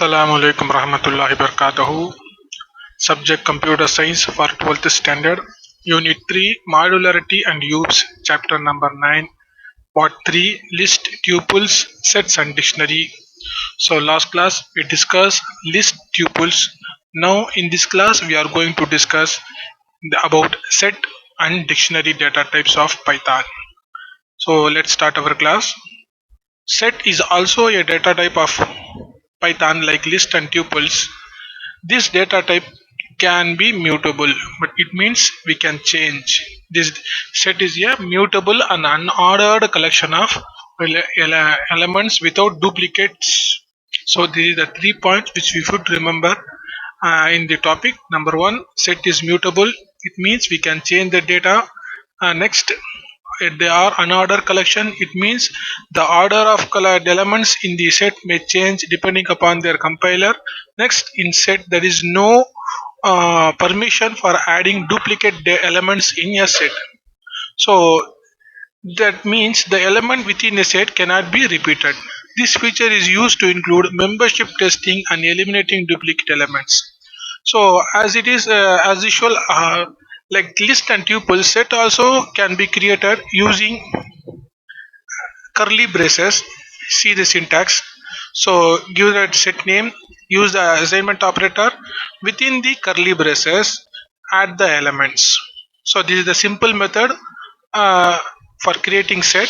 Assalamu alaikum rahmatullahi barakatuhu. Subject Computer Science for 12th Standard. Unit 3 Modularity and Use. Chapter number 9. Part 3 List, Tuples, Sets and Dictionary. So last class we discussed list tuples. Now in this class we are going to discuss about set and dictionary data types of Python. So let's start our class. Set is also a data type of Python like list and tuples. This data type can be mutable, but it means we can change. This set is a mutable and unordered collection of elements without duplicates. So these are the 3 points which we should remember in the topic. Number one, set is mutable. It means we can change the data. Next, they are unordered collection. It means the order of colored elements in the set may change depending upon their compiler. Next, in set there is no permission for adding duplicate elements in a set. So that means the element within a set cannot be repeated. This feature is used to include membership testing and eliminating duplicate elements. So as it is as usual, like list and tuple set also can be created using curly braces. See the syntax. So give that set name, use the assignment operator, within the curly braces add the elements. So this is the simple method uh, for creating set.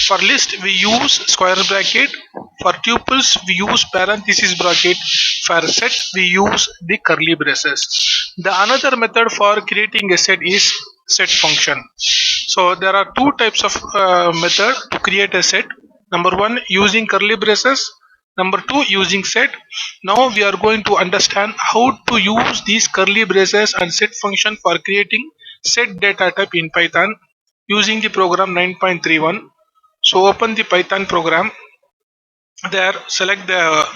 For list we use square bracket, for tuples we use parenthesis bracket, for set we use the curly braces. The another method for creating a set is set function. So there are two types of method to create a set. Number one, using curly braces. Number two, using set. Now we are going to understand how to use these curly braces and set function for creating set data type in Python using the program 9.31. So open the Python program. There select the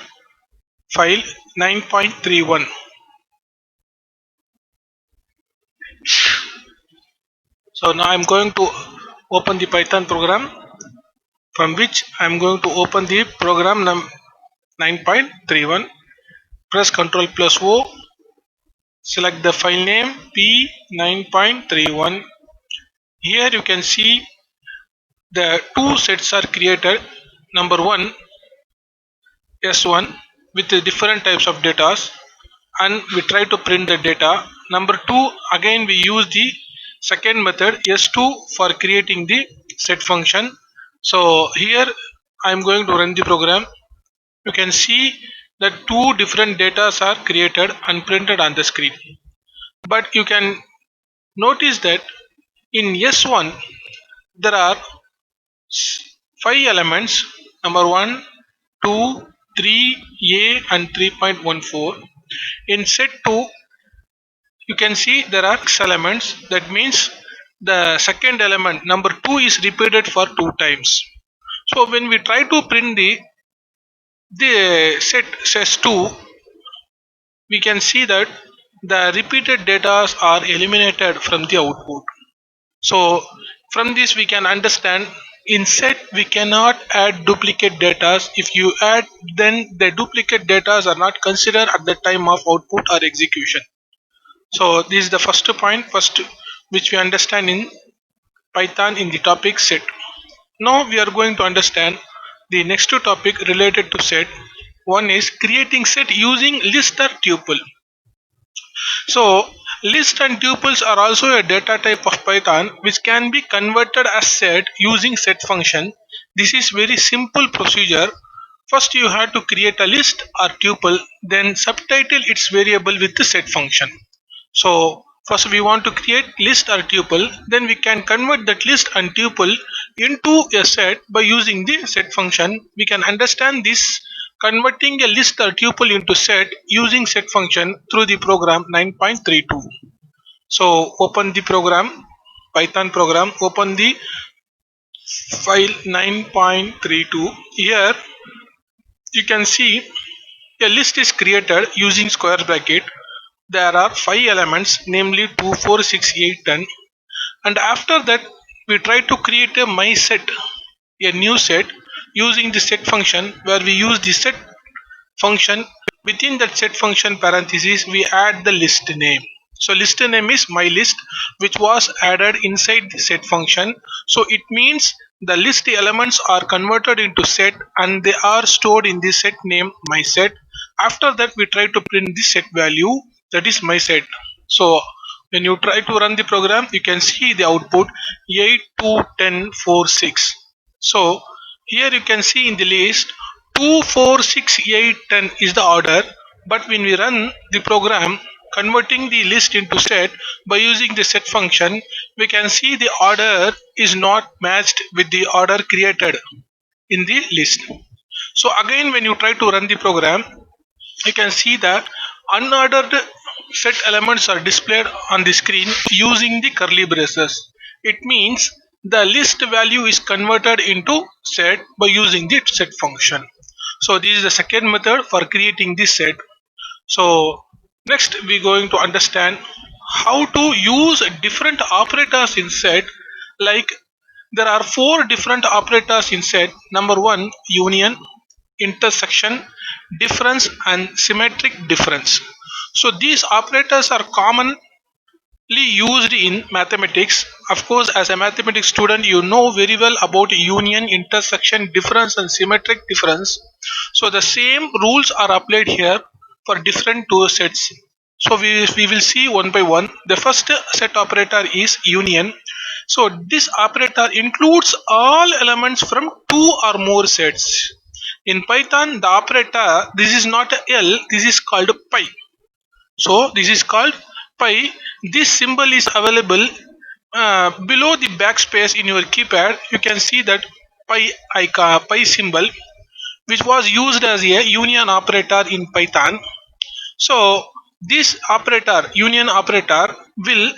file 9.31. So now I'm going to open the Python program, from which I'm going to open the program 9.31. Press Ctrl plus O, select the file name P9.31. Here you can see the two sets are created. Number one, S1 with the different types of data, and we try to print the data. Number two, again we use the second method S2 for creating the set function. So here I am going to run the program. You can see that two different data are created and printed on the screen. But you can notice that in S1 there are 5 elements, number 1, 2, 3, A and 3.14. In set 2 you can see there are 6 elements. That means the second element number 2 is repeated for 2 times. So when we try to print the set says 2, we can see that the repeated data are eliminated from the output. So from this we can understand in set we cannot add duplicate data. If you add, then the duplicate data are not considered at the time of output or execution. So this is the first point, which we understand in Python in the topic set. Now we are going to understand the next topic related to set. One is creating set using list or tuple. So list and tuples are also a data type of Python which can be converted as set using set function. This is very simple procedure. First you have to create a list or tuple, then subtitle its variable with the set function. So first we want to create list or tuple, then we can convert that list and tuple into a set by using the set function. We can understand this converting a list or tuple into set using set function through the program 9.32. So open the program, Python program, open the file 9.32. Here you can see a list is created using square bracket. There are 5 elements, namely 2, 4, 6, 8, 10. And after that we try to create a my set, a new set using the set function, where we use the set function within that set function parenthesis we add the list name. So list name is my list, which was added inside the set function. So it means the list elements are converted into set and they are stored in the set name my set. After that we try to print the set value, that is my set. So when you try to run the program, you can see the output 8, 2, 10, 4, 6. So here you can see in the list 2, 4, 6, 8, 10 is the order, but when we run the program converting the list into set by using the set function, we can see the order is not matched with the order created in the list. So again when you try to run the program, you can see that unordered set elements are displayed on the screen using the curly braces. It means the list value is converted into set by using the set function. So this is the second method for creating this set. So next we're going to understand how to use different operators in set. Like there are four different operators in set. Number one, union, intersection, difference and symmetric difference. So these operators are commonly used in mathematics. Of course, as a mathematics student, you know very well about union, intersection, difference and symmetric difference. So the same rules are applied here for different two sets. So we will see one by one. The first set operator is union. So this operator includes all elements from two or more sets. In Python, the operator, this is not a L, this is called pi. So this is called pi. This symbol is available below the backspace in your keypad. You can see that pi icon, pi symbol, which was used as a union operator in Python. So this operator, union operator, will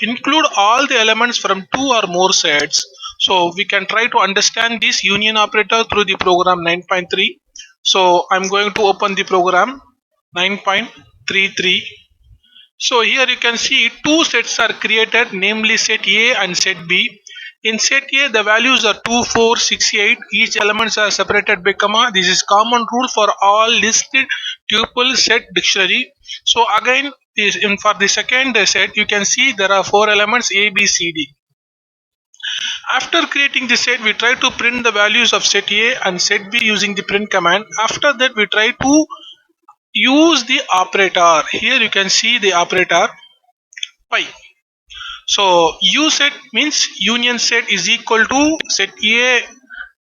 include all the elements from two or more sets. So we can try to understand this union operator through the program 9.3. So I'm going to open the program 9.33. So here you can see two sets are created, namely set A and set B. In set A, the values are 2, 4, 6, 8. Each elements are separated by comma. This is common rule for all listed tuple set dictionary. So again, for the second set, you can see there are four elements A, B, C, D. After creating the set, we try to print the values of set A and set B using the print command. After that, we try to use the operator. Here you can see the operator pi. So U set means union set is equal to set A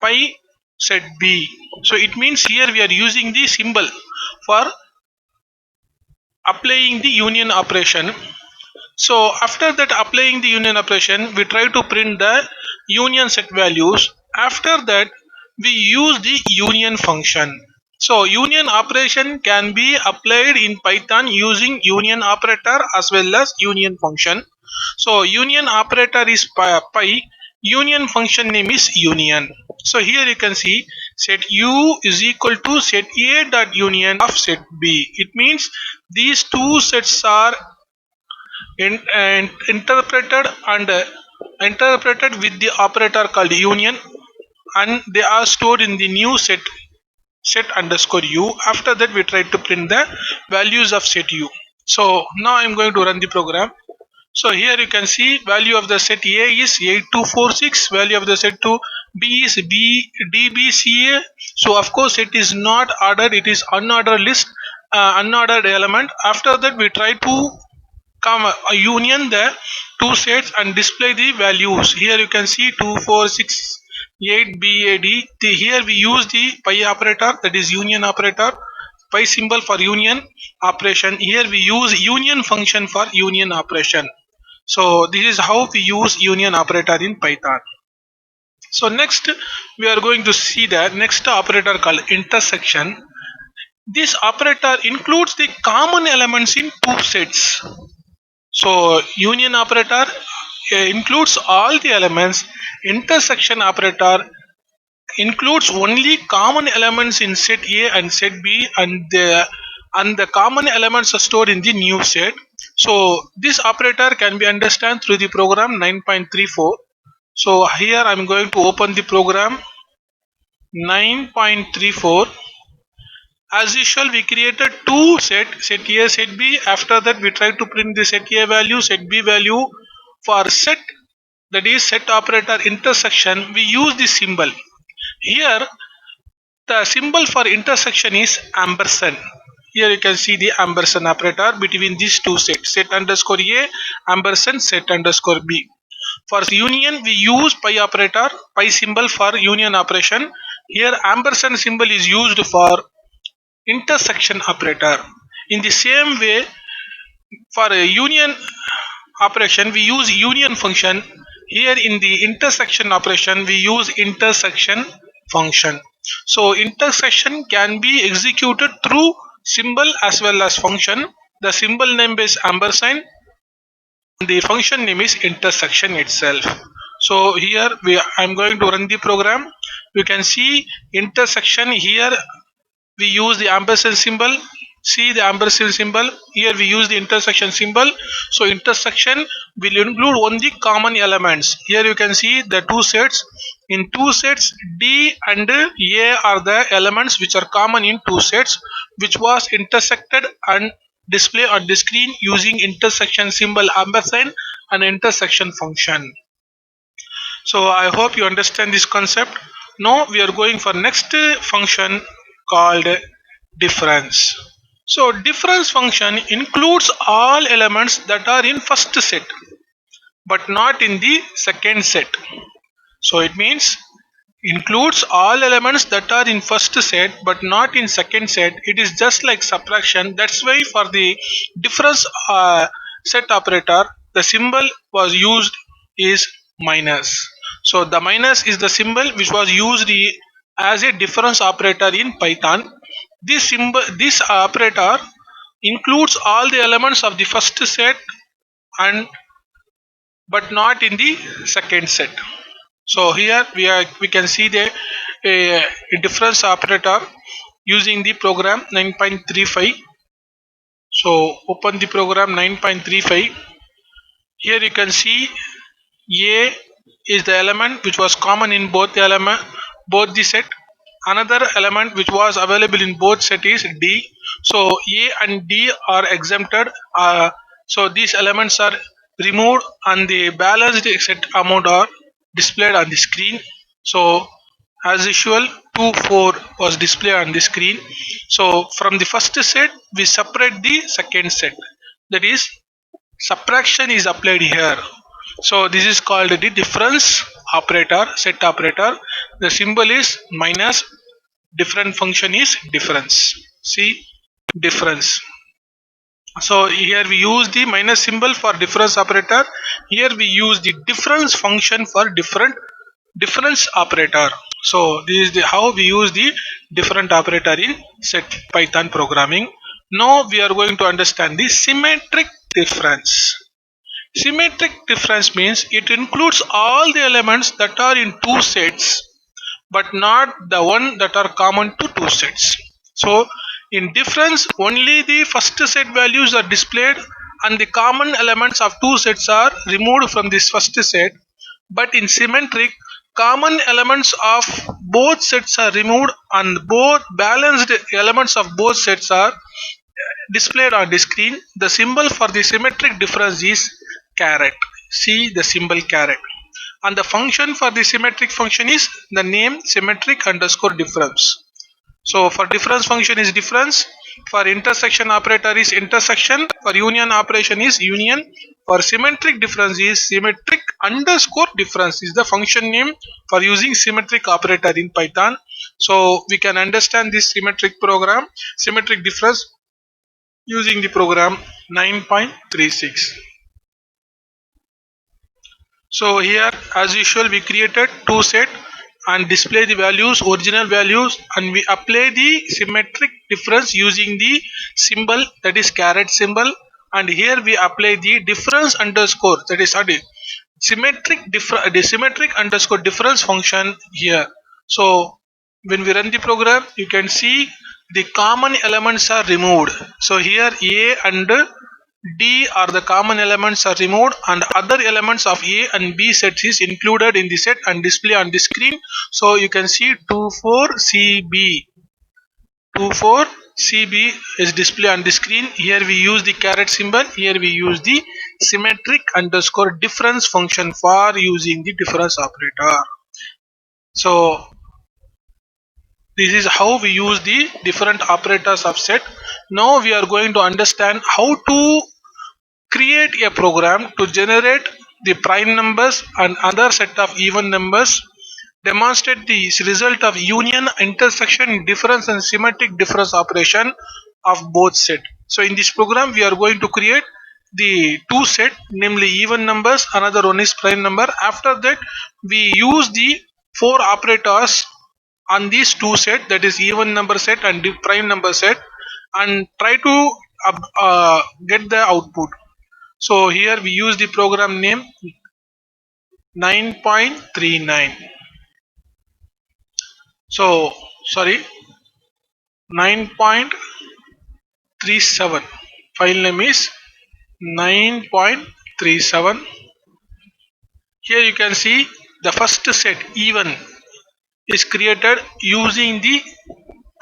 pi set B. So it means here we are using the symbol for applying the union operation. So after that applying the union operation, we try to print the union set values. After that we use the union function. So union operation can be applied in Python using union operator as well as union function. So union operator is pi, union function name is union. So here you can see set U is equal to set A dot union of set B. It means these two sets are interpreted with the operator called union, and they are stored in the new set underscore U. After that we try to print the values of set U. So now I'm going to run the program. So here you can see value of the set A is 8246, value of the set to B is DBCA. So of course it is not ordered, it is unordered list, unordered element. After that we try to union the two sets and display the values. Here you can see 2, 4, 6, 8 BAD. Here we use the pi operator, that is union operator, pi symbol for union operation. Here we use union function for union operation. So this is how we use union operator in Python. So next we are going to see the next operator called intersection. This operator includes the common elements in two sets. So union operator includes all the elements. Intersection operator includes only common elements in set A and set B, and the common elements are stored in the new set. So this operator can be understood through the program 9.34. So here I'm going to open the program 9.34. As usual, we created two set A, set B. After that, we try to print the set A value, set B value. For set, that is set operator intersection, we use the symbol. Here, the symbol for intersection is ampersand. Here you can see the ampersand operator between these two sets, set underscore A, ampersand set underscore B. For union, we use pi operator, pi symbol for union operation. Here ampersand symbol is used for intersection operator. In the same way, for a union operation, we use union function. Here in the intersection operation, we use intersection function. So intersection can be executed through symbol as well as function. The symbol name is ampersand. The function name is intersection itself. So here I'm going to run the program. You can see intersection. Here we use the ampersand symbol. See the ampersand symbol. Here we use the intersection symbol. So intersection will include only common elements. Here you can see the two sets. In two sets, D and A are the elements which are common in two sets, which was intersected and display on the screen using intersection symbol ampersand and intersection function. So I hope you understand this concept. Now we are going for next function called difference. So difference function includes all elements that are in first set but not in the second set. So it means includes all elements that are in first set but not in second set. It is just like subtraction. That's why for the difference set operator, the symbol was used is minus. So the minus is the symbol which was used as a difference operator in Python. This operator includes all the elements of the first set and but not in the second set. So here we can see the a difference operator using the program 9.35. So open the program 9.35. Here you can see A is the element which was common in both the set. Another element which was available in both set is D. So A and D are exempted. So these elements are removed and the balanced set amount are displayed on the screen. So as usual, 2, 4 was displayed on the screen. So from the first set, we separate the second set. That is, subtraction is applied here. So this is called the difference operator, set operator. The symbol is minus, different function is difference. See, difference. So here we use the minus symbol for difference operator. Here we use the difference function for difference operator. So this is how we use the different operator in set Python programming. Now we are going to understand the symmetric difference. Symmetric difference means it includes all the elements that are in two sets but not the one that are common to two sets. So in difference, only the first set values are displayed and the common elements of two sets are removed from this first set. But in symmetric, common elements of both sets are removed and both balanced elements of both sets are displayed on the screen. The symbol for the symmetric difference is caret. See the symbol caret. And the function for the symmetric function is the name symmetric underscore difference. So for difference function is difference. For intersection operator is intersection. For union operation is union. For symmetric difference is symmetric underscore difference is the function name for using symmetric operator in Python. So we can understand this symmetric program, symmetric difference using the program 9.36. So here as usual we created two set and display the values, original values, and we apply the symmetric difference using the symbol, that is caret symbol, and here we apply the difference underscore, that is the symmetric underscore difference function here. So when we run the program, you can see the common elements are removed. So here A and D are the common elements are removed and other elements of A and B sets is included in the set and display on the screen. So you can see 24CB. 24 CB is display on the screen. Here we use the caret symbol. Here we use the symmetric underscore difference function for using the difference operator. So this is how we use the different operators of set. Now we are going to understand how to create a program to generate the prime numbers and other set of even numbers, demonstrate the result of union, intersection, difference and symmetric difference operation of both set. So in this program we are going to create the two set, namely even numbers, another one is prime number. After that we use the four operators on these two set, that is even number set and the prime number set, and try to get the output. So here we use the program name 9.39. So sorry, 9.37. File name is 9.37. Here you can see the first set even is created using the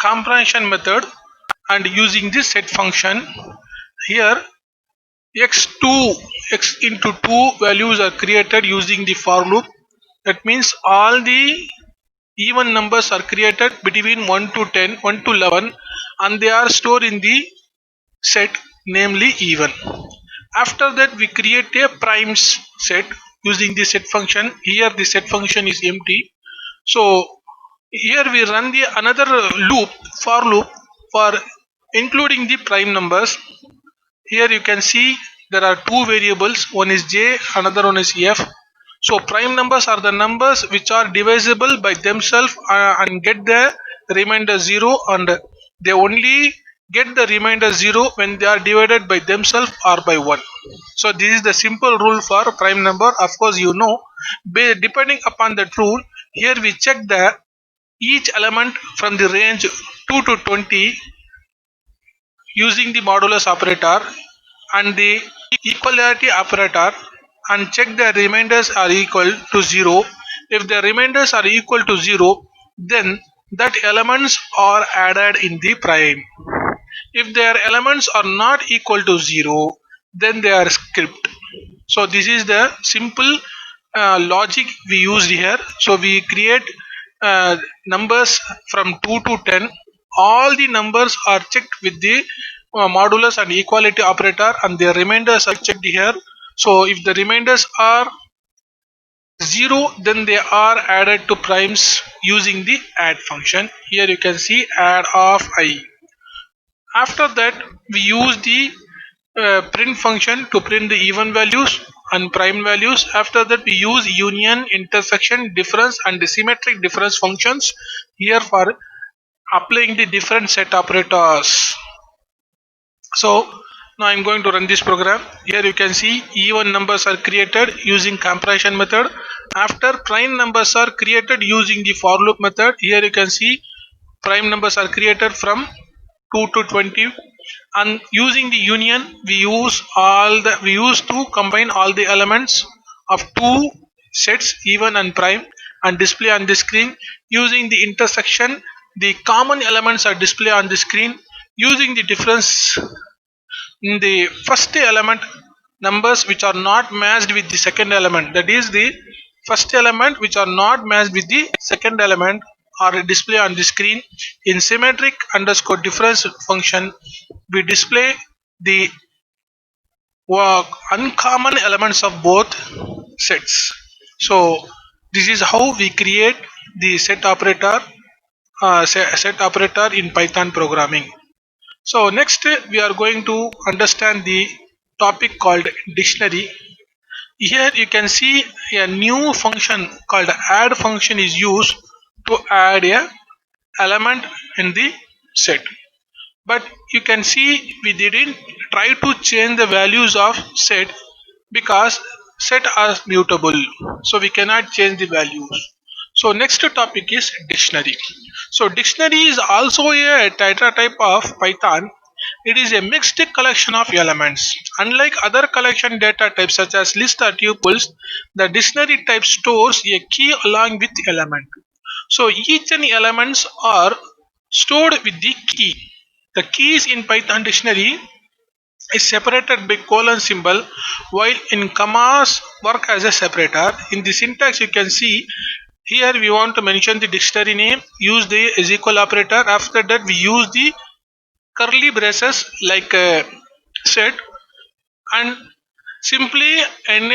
comprehension method and using the set function. Here x2 x into 2 values are created using the for loop. That means all the even numbers are created between 1 to 10, 1 to 11, and they are stored in the set, namely even. After that we create a primes set using the set function. Here the set function is empty. So here we run the another loop, for loop, for including the prime numbers. Here you can see there are two variables, one is j, another one is f. So prime numbers are the numbers which are divisible by themselves and get the remainder 0, and they only get the remainder 0 when they are divided by themselves or by 1. So this is the simple rule for prime number. Of course you know, depending upon that rule, here we check the each element from the range 2 to 20 using the modulus operator and the equality operator, and check the remainders are equal to 0. If the remainders are equal to 0, then that elements are added in the prime. If their elements are not equal to 0, then they are skipped. So this is the simple logic we used here. So we create numbers from 2 to 10. All the numbers are checked with the modulus and equality operator, and their remainders are checked here. So if the remainders are 0, then they are added to primes using the add function. Here you can see add of I. After that we use the print function to print the even values and prime values. After that we use union, intersection, difference and the symmetric difference functions here for applying the different set operators. So now I'm going to run this program. Here you can see even numbers are created using compression method. After prime numbers are created using the for loop method. Here you can see prime numbers are created from 2 to 20, and using the union we use to combine all the elements of two sets, even and prime, and display on the screen. Using the intersection, the common elements are displayed on the screen. Using the difference, in the first element numbers which are not matched with the second element, that is the first element which are not matched with the second element, are displayed on the screen. In symmetric underscore difference function we display the uncommon elements of both sets. So this is how we create the set operator, set operator in Python programming. So next we are going to understand the topic called dictionary. Here you can see a new function called add function is used to add a element in the set. But you can see we didn't try to change the values of set because set are mutable, so we cannot change the values. So next topic is dictionary. So dictionary is also a data type of Python. It is a mixed collection of elements. Unlike other collection data types such as list or tuples, the dictionary type stores a key along with element. So each and elements are stored with the key. The keys in Python dictionary is separated by colon symbol, while in commas work as a separator. In the syntax you can see here we want to mention the dictionary name, use the is equal operator. After that we use the curly braces like said, and simply and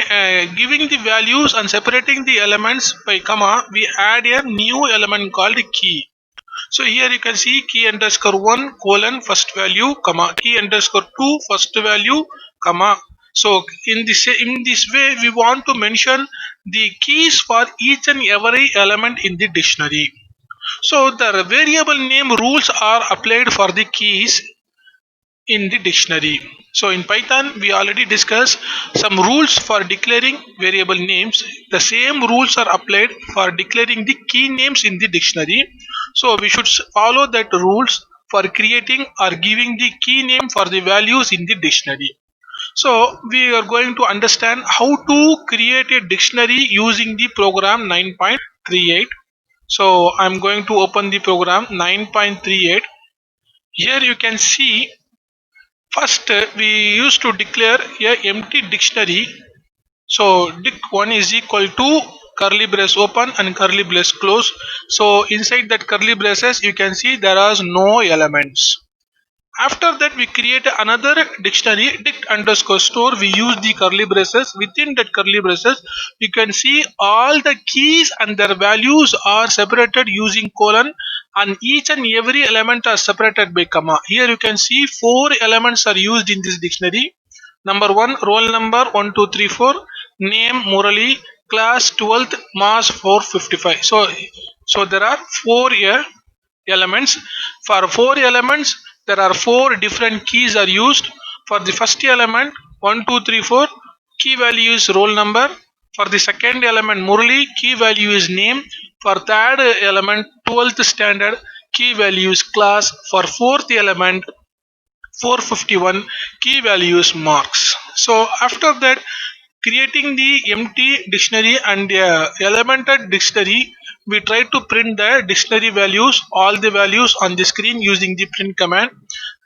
giving the values and separating the elements by comma, we add a new element called key. So here you can see key underscore 1 colon first value comma key underscore 2 first value comma. So in this way we want to mention the keys for each and every element in the dictionary. So the variable name rules are applied for the keys in the dictionary. So in Python we already discussed some rules for declaring variable names. The same rules are applied for declaring the key names in the dictionary. So we should follow that rules for creating or giving the key name for the values in the dictionary. So we are going to understand how to create a dictionary using the program 9.38. So I'm going to open the program 9.38. Here you can see first, we used to declare a empty dictionary. So dict1 is equal to curly brace open and curly brace close. So inside that curly braces, you can see there are no elements. After that, we create another dictionary, dict underscore store. We use the curly braces. Within that curly braces, you can see all the keys and their values are separated using colon, and each and every element are separated by comma. Here you can see 4 elements are used in this dictionary. Number 1, roll number 1, 2, 3, 4, name Murali, class 12th, mass 455. So there are 4 here elements. For 4 elements there are 4 different keys are used. For the first element 1 2 3 4, key value is roll number. For the second element Murali, key value is name. For third element 12th standard, key value is class. For fourth element 451, key values marks. So after that, creating the empty dictionary and elemented dictionary, we try to print the dictionary values, all the values on the screen using the print command.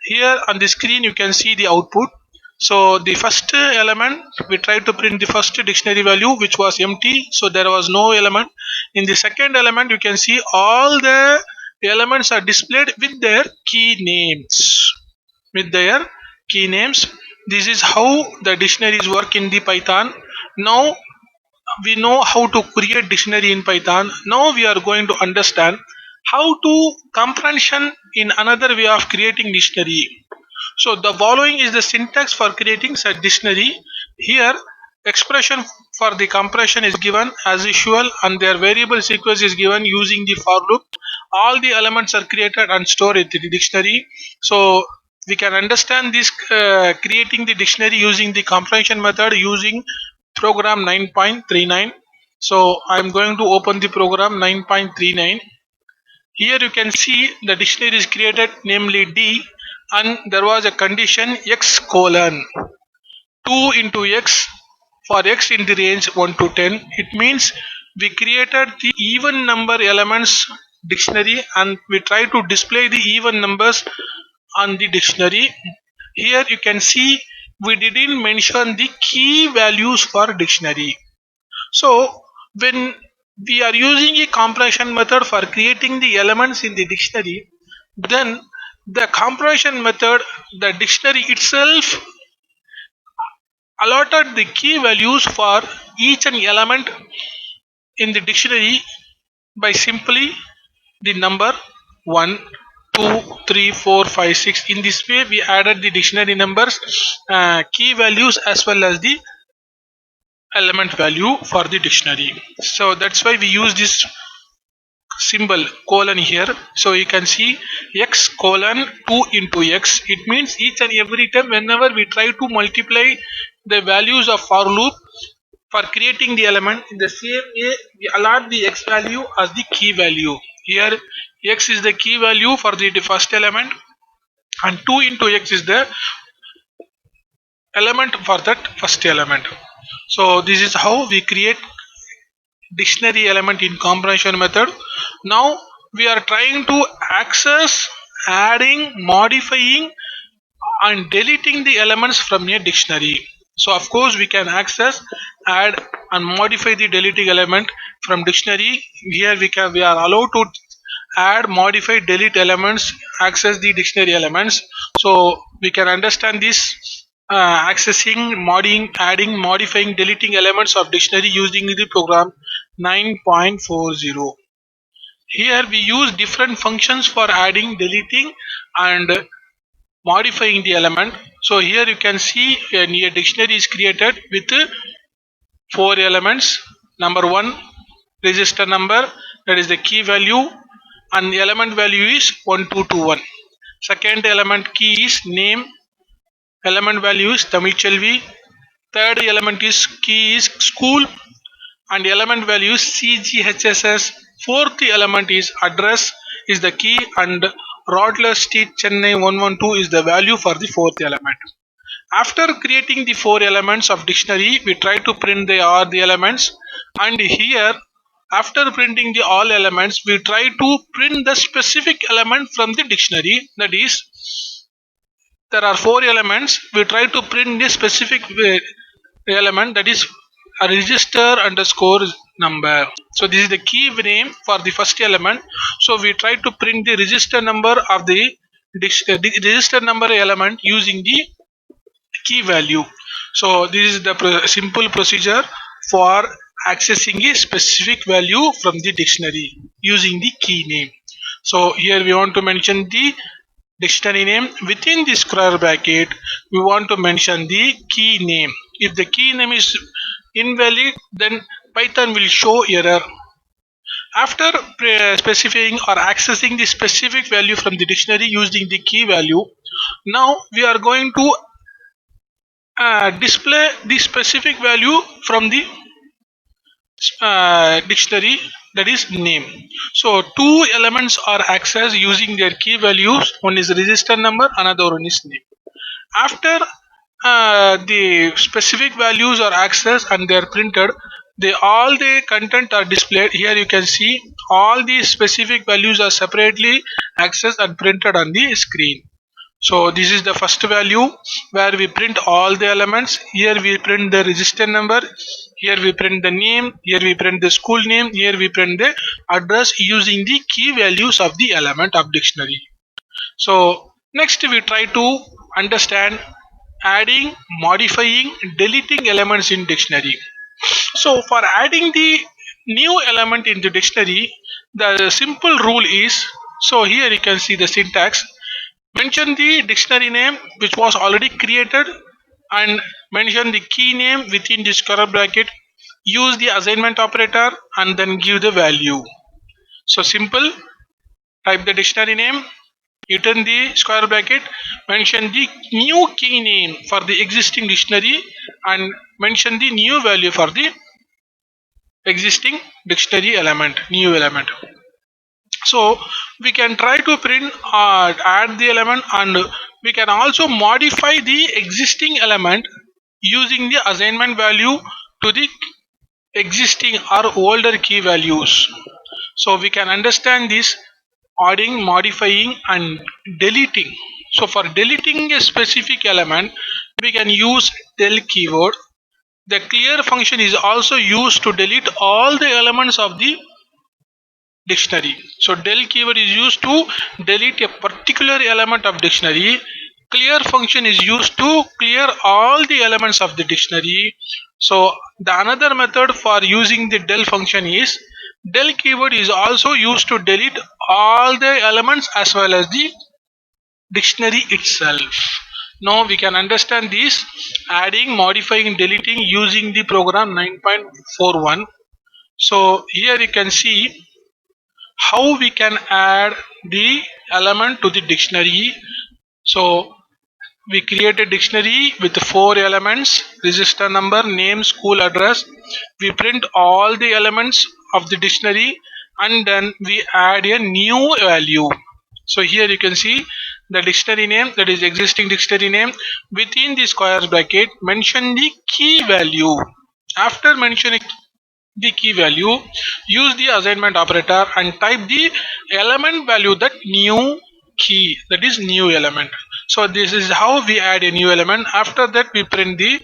Here on the screen you can see the output. So the first element, we try to print the first dictionary value which was empty, so there was no element. In the second element you can see all the elements are displayed with their key names. This is how the dictionaries work in the Python. Now we know how to create dictionary in Python. Now we are going to understand how to comprehension in another way of creating dictionary. So the following is the syntax for creating such dictionary. Here expression for the compression is given as usual, and their variable sequence is given using the for loop. All the elements are created and stored in the dictionary. So we can understand this creating the dictionary using the comprehension method using program 9.39. So I'm going to open the program 9.39. Here you can see the dictionary is created, namely D, and there was a condition x colon 2 into x for x in the range 1 to 10. It means we created the even number elements dictionary and we try to display the even numbers on the dictionary. Here you can see we didn't mention the key values for dictionary. So when we are using a compression method for creating the elements in the dictionary, then the compression method, the dictionary itself allotted the key values for each and element in the dictionary by simply the number 1 2 3 4 5 6. In this way we added the dictionary numbers, key values as well as the element value for the dictionary. So that's why we use this symbol colon here. So you can see x colon 2 into x. It means each and every time whenever we try to multiply the values of for loop for creating the element, in the same way we allot the x value as the key value. Here x is the key value for the first element and 2 into x is the element for that first element. So this is how we create dictionary element in comprehension method. Now we are trying to access, adding, modifying and deleting the elements from a dictionary. So of course we can access, add and modify the deleting element from dictionary. Here we are allowed to add, modify, delete elements, access the dictionary elements. So we can understand this accessing, modding, adding, modifying, deleting elements of dictionary using the program 9.40. Here we use different functions for adding, deleting and modifying the element. So here you can see a dictionary is created with four elements. Number one, register number, that is the key value, and the element value is 1221. Second element key is name, element value is Tamil Chelvi. Third element is key is school, and element value is CGHSS. Fourth element is address is the key, and Rodler Street Chennai 112 is the value for the fourth element. After creating the four elements of dictionary, we try to print all the elements, and here after printing the all elements, we try to print the specific element from the dictionary. That is, there are four elements. We try to print the specific element, that is a register underscore number. So this is the key name for the first element. So we try to print the register number of the register number element using the key value. So this is the simple procedure for accessing a specific value from the dictionary using the key name. So here we want to mention the dictionary name. Within the square bracket we want to mention the key name. If the key name is invalid, then Python will show error. After specifying or accessing the specific value from the dictionary using the key value, now we are going to display the specific value from the dictionary, that is name. So two elements are accessed using their key values. One is register number, another one is name. After the specific values are accessed and they are printed, all the content are displayed. Here you can see all the specific values are separately accessed and printed on the screen. So this is the first value where we print all the elements. Here we print the register number, here we print the name, here we print the school name, here we print the address using the key values of the element of dictionary. So next we try to understand adding, modifying, deleting elements in dictionary. So for adding the new element in the dictionary, the simple rule is, so here you can see the syntax. Mention the dictionary name which was already created and mention the key name within the square bracket. Use the assignment operator and then give the value. So simple, type the dictionary name, within the square bracket, mention the new key name for the existing dictionary and mention the new value for the existing dictionary element, new element. So we can try to print or add the element, and we can also modify the existing element using the assignment value to the existing or older key values. So we can understand this adding, modifying and deleting. So for deleting a specific element, we can use del keyword. The clear function is also used to delete all the elements of the dictionary. So del keyword is used to delete a particular element of dictionary. Clear function is used to clear all the elements of the dictionary. So the another method for using the del function is del keyword is also used to delete all the elements as well as the dictionary itself. Now we can understand this adding, modifying, deleting using the program 9.41. So here you can see how we can add the element to the dictionary. So we create a dictionary with four elements: register number, name, school, address. We print all the elements of the dictionary and then we add a new value. So here you can see the dictionary name, that is existing dictionary name. Within the square bracket mention the key value. After mentioning the key value, use the assignment operator and type the element value, that new key, that is new element. So this is how we add a new element. After that we print the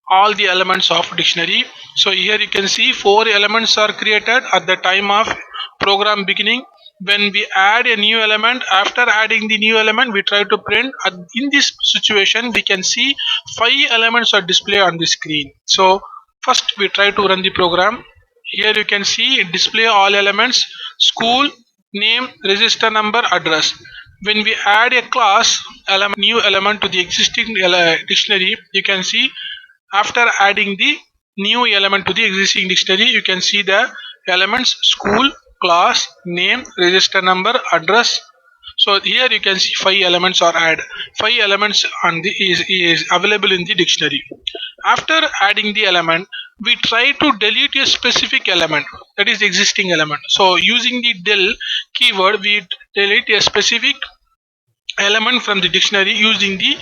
all the elements of dictionary. So here you can see 4 elements are created at the time of program beginning. When we add a new element, after adding the new element we try to print. In this situation we can see 5 elements are displayed on the screen. So first we try to run the program. Here you can see display all elements: school, name, register number, address. When we add a class element, new element to the existing dictionary, you can see after adding the new element to the existing dictionary, you can see the elements school, class, name, register number, address. So here you can see 5 elements are added. 5 elements on the is available in the dictionary. After adding the element, we try to delete a specific element, that is existing element. So using the del keyword, we delete a specific element from the dictionary using the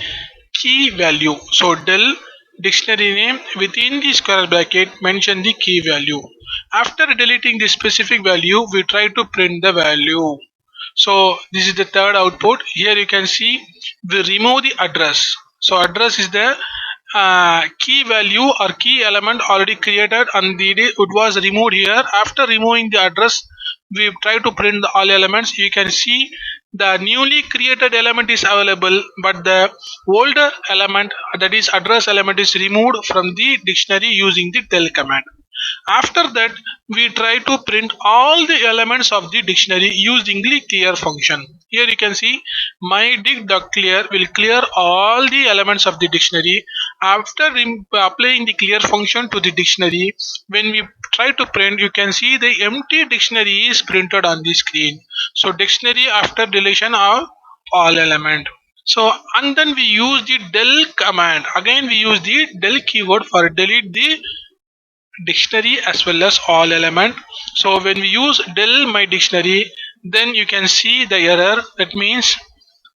key value. So del dictionary name, within the square bracket mention the key value. After deleting the specific value, we try to print the value. So this is the third output. Here you can see we remove the address. So address is the key value or key element already created, and it was removed here. After removing the address, we try to print all elements. You can see the newly created element is available, but the older element, that is address element, is removed from the dictionary using the del command. After that, we try to print all the elements of the dictionary using the clear function. Here you can see my dict.clear will clear all the elements of the dictionary. After applying the clear function to the dictionary, when we try to print, you can see the empty dictionary is printed on the screen. So dictionary after deletion of all element. So and then we use the del command. Again we use the del keyword for delete the dictionary as well as all element. So when we use del my dictionary, then you can see the error, that means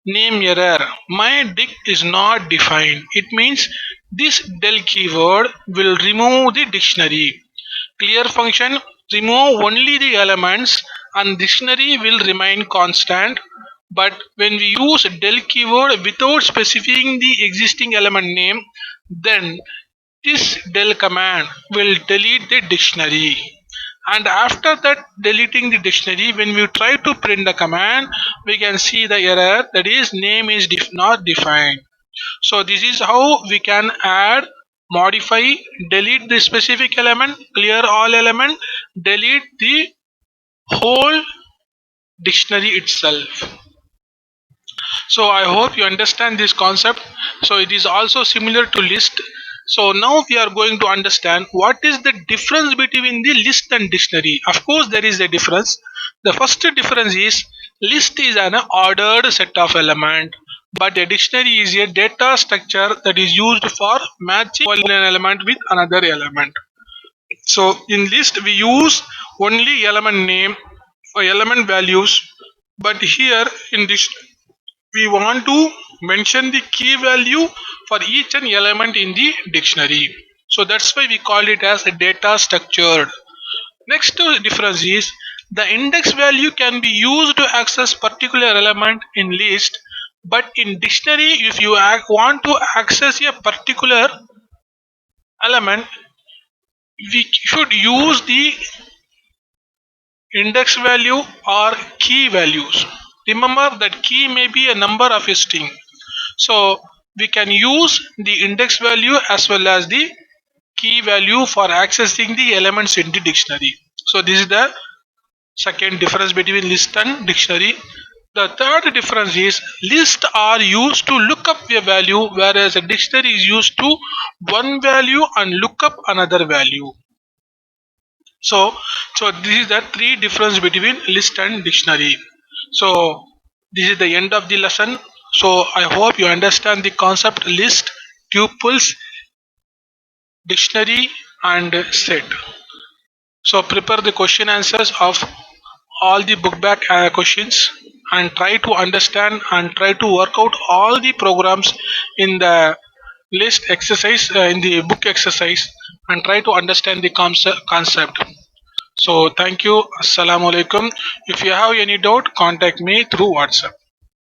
name error. My dict is not defined. It means this del keyword will remove the dictionary. Clear function remove only the elements and dictionary will remain constant. But when we use del keyword without specifying the existing element name, then this del command will delete the dictionary. And after that deleting the dictionary, when we try to print the command, we can see the error, that is name is not defined. So this is how we can add, modify, delete the specific element, clear all element, delete the whole dictionary itself. So I hope you understand this concept. So it is also similar to list. So now we are going to understand what is the difference between the list and dictionary. Of course there is a difference. The first difference is list is an ordered set of element, but a dictionary is a data structure that is used for matching one element with another element. So in list we use only element name or element values, but here in this we want to mention the key value for each and element in the dictionary. So that's why we call it as a data structured. Next difference is the index value can be used to access particular element in list, but in dictionary if you want to access a particular element, we should use the index value or key values. Remember that key may be a number of a string. So we can use the index value as well as the key value for accessing the elements in the dictionary. So this is the second difference between list and dictionary. The third difference is lists are used to look up a value, whereas a dictionary is used to one value and look up another value. So this is the three difference between list and dictionary. So this is the end of the lesson. So I hope you understand the concept list, tuples, dictionary and set. So prepare the question answers of all the book back questions and try to understand and try to work out all the programs in the list exercise in the book exercise and try to understand the concept. So thank you. Assalamu alaikum. If you have any doubt, contact me through WhatsApp.